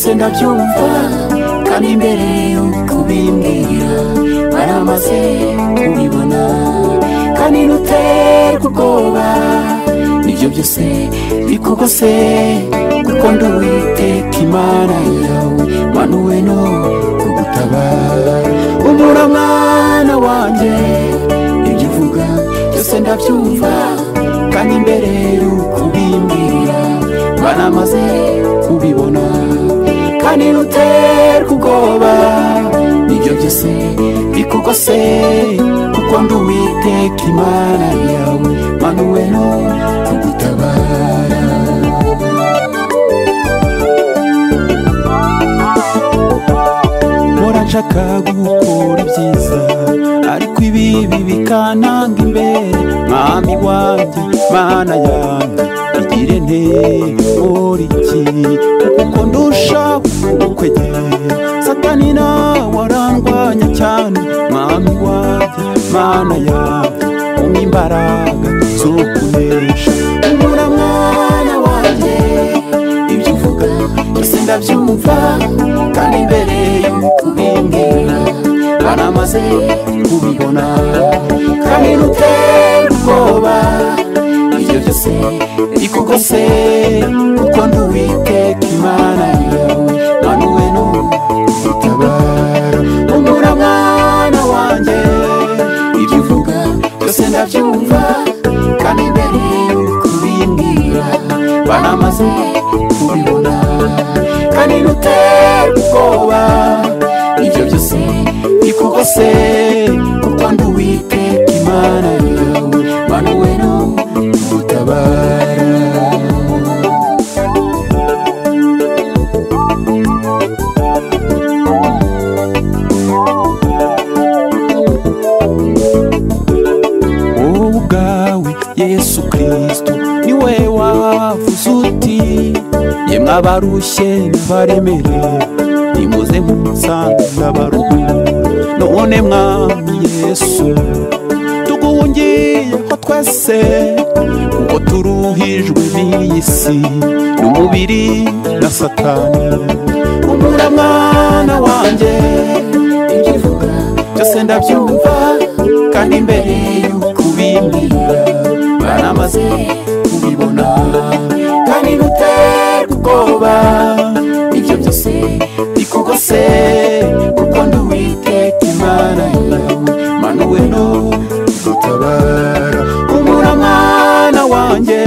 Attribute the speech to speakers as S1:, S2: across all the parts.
S1: byose ndabyumva kandi mbere yo kubimbwira baramaze kubibona kandi ntuterwe ubwoba nibyo byose bikugose kuko ndi Uwiteka Imana yawe manuwe no kugutabara umura mwana wanjye ibyo uvuga byose ndabyumva kandi mbere yo kubimbwira baramaze kubibona kandi ntuterwe ubwoba nibyo byose bikugose kuko ndi Uwiteka Imana yawe manuwe no kugutabara mpora nshaka gukora ibyiza ariko ibibi bikananga imbere mwami wanjye mana yanjye igire nte muri iki kuko ndushaho kukwegera satani nawe arandwanya cyane mwami wanjye mana yanjye umpa imbaraga zo kunesha umura mwana wanjye ibyo uvuga byose ndabyumva kandi mbere yo kubimbwira baramaze kubibona kandi ntuterwe ubwoba ibyo byose bikugose kuko ndi Uwiteka Imana yawe manuwe no kugutabara umura mwana wanjye ibyo uvuga byose ndabyumva kandi mbere yo kubimbwira baramaze kubibona kandi ntuterwe ubwoba ibyo byose bikugose kuko ndi Uwiteka Imana yawe manuwe no kugutabara wowe ubwawe Yesu Kristo niwe wavuze uti yemwe abarushye n'abaremerewe nimuze munsange ndabaruhura none mwami Yesu tuguhungiyeho twese kuko turuhijwe n'iyi si n'umubiri na satani umura mwana wanjye ibyo uvuga byose ndabyumva kandi mbere yo kubimbwira baramaze kubibona kandi ntuterwe ubwoba ibyo byose bikugose kuko ndi Uwiteka Imana yawe manuwe no kugutabara umura mwana wanjye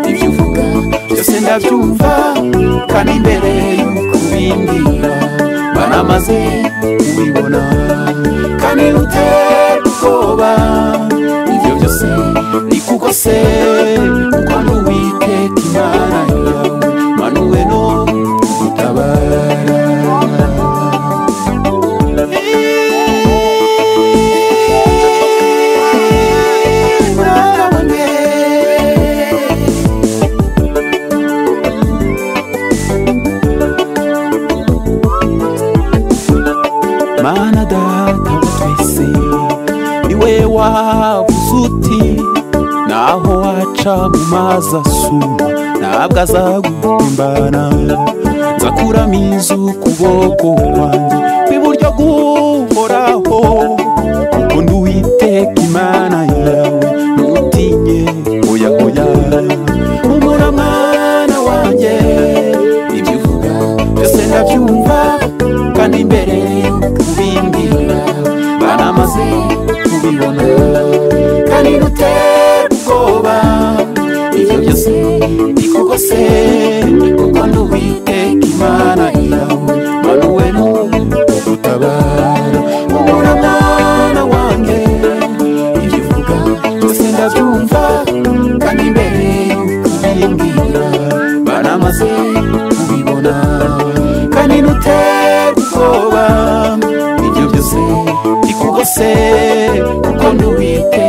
S1: ibyo uvuga byose ndabyumva kandi mbere yo kubimbwira baramaze kubibona kandi ntuterwe ubwoba ibyo byose bikugose kuko ndi Uwiteka Imana yawe manuwe no kugutabara mana data twese niwe wavuze uti naho waca mu mazi asuma ntabwo azaguhimbana nzakuramiza ukuboko kwanjye kw'iburyo guhoraho kuko ndi Uwiteka Imana yawe ntutinye oya oya umura mwana wanjye ibyo uvuga byose ndabyumva kandi mbere yo kubimbwira baramaze kubibona kandi ntuterwe ubwoba ibyo byose bikugose kuko ndi Uwiteka Imana yawe manuwe no kugutabara umura mwana wanjye ibyo uvuga byose ndabyumva kandi mbere yo kubimbwira baramaze kubibona kandi ntuterwe ubwoba ibyo byose bikugose kuko ndi Uwiteka